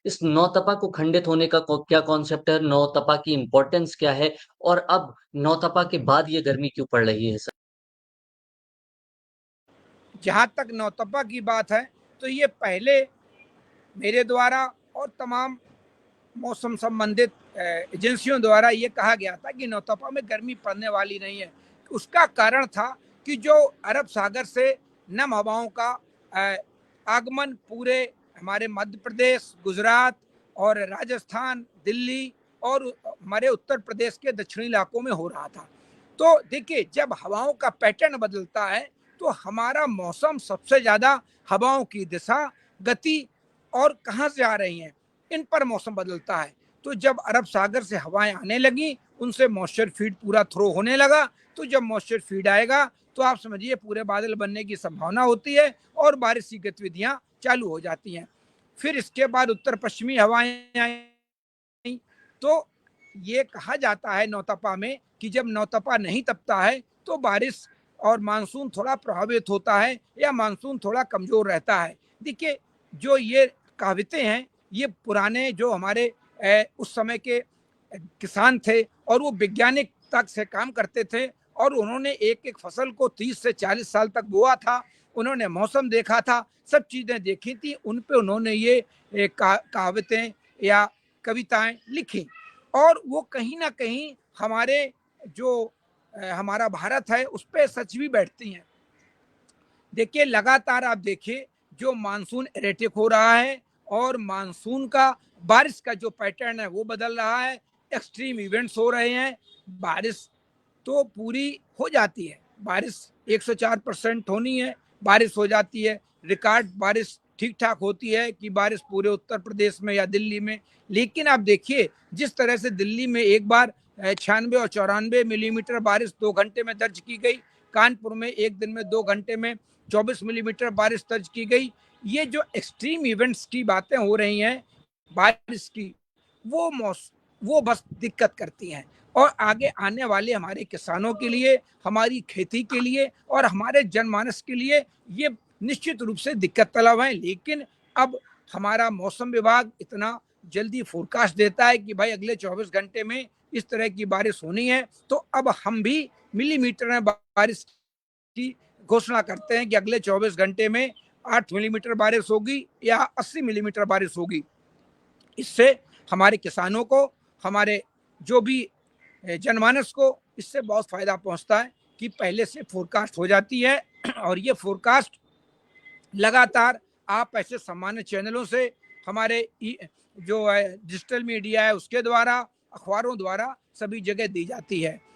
इस नौतपा को खंडित होने का क्या कॉन्सेप्ट है? नौतपा की इम्पोर्टेंस क्या है? और अब नौतपा के बाद ये गर्मी क्यों पड़ रही है सर? जहाँ तक नौतपा की बात है, तो ये पहले मेरे द्वारा और तमाम मौसम संबंधित एजेंसियों द्वारा ये कहा गया था कि नौतपा में गर्मी पड़ने वाली नहीं है। उसका कारण था कि जो अरब सागर से नम हवाओं का आगमन पूरे हमारे मध्य प्रदेश, गुजरात और राजस्थान, दिल्ली और हमारे उत्तर प्रदेश के दक्षिणी इलाकों में हो रहा था। तो देखिए, जब हवाओं का पैटर्न बदलता है तो हमारा मौसम सबसे ज़्यादा हवाओं की दिशा, गति और कहाँ से आ रही हैं, इन पर मौसम बदलता है। तो जब अरब सागर से हवाएं आने लगी, उनसे मॉइस्चर फीड पूरा थ्रो होने लगा। तो जब मॉइस्चर फीड आएगा तो आप समझिए पूरे बादल बनने की संभावना होती है और बारिश की गतिविधियां चालू हो जाती हैं। फिर इसके बाद उत्तर पश्चिमी हवाएं आई। तो ये कहा जाता है नौतपा में कि जब नौतपा नहीं तपता है तो बारिश और मानसून थोड़ा प्रभावित होता है या मानसून थोड़ा कमजोर रहता है। देखिए, जो ये कहावतें हैं, ये पुराने जो हमारे उस समय के किसान थे और वो वैज्ञानिक तक से काम करते थे और उन्होंने एक एक फसल को 30 से 40 साल तक बोआ था। उन्होंने मौसम देखा था, सब चीज़ें देखी थी, उन पे उन्होंने ये कहावतें या कविताएं लिखी। और वो कहीं ना कहीं हमारे जो हमारा भारत है उस पर सच भी बैठती हैं। देखिए, लगातार आप देखिए, जो मानसून एरेटिक हो रहा है और मानसून का बारिश का जो पैटर्न है वो बदल रहा है। एक्सट्रीम इवेंट्स हो रहे हैं। बारिश तो पूरी हो जाती है, बारिश 104% होनी है, बारिश हो जाती है। रिकॉर्ड बारिश ठीक ठाक होती है कि बारिश पूरे उत्तर प्रदेश में या दिल्ली में। लेकिन आप देखिए, जिस तरह से दिल्ली में एक बार 96 और 94 मिलीमीटर बारिश 2 घंटे में दर्ज की गई, कानपुर में एक दिन में 2 घंटे में 24 मिलीमीटर बारिश दर्ज की गई। ये जो एक्सट्रीम इवेंट्स की बातें हो रही हैं बारिश की, वो वो बस दिक्कत करती हैं। और आगे आने वाले हमारे किसानों के लिए, हमारी खेती के लिए और हमारे जनमानस के लिए ये निश्चित रूप से दिक्कत तलब है। लेकिन अब हमारा मौसम विभाग इतना जल्दी फोरकास्ट देता है कि भाई अगले 24 घंटे में इस तरह की बारिश होनी है, तो अब हम भी मिलीमीटर में बारिश की घोषणा करते हैं कि अगले 24 घंटे में 8 मिलीमीटर बारिश होगी या 80 मिलीमीटर बारिश होगी। इससे हमारे किसानों को, हमारे जो भी जनमानस को इससे बहुत फायदा पहुंचता है कि पहले से फोरकास्ट हो जाती है। और ये फोरकास्ट लगातार आप ऐसे सामान्य चैनलों से, हमारे जो है डिजिटल मीडिया है उसके द्वारा, अखबारों द्वारा सभी जगह दी जाती है।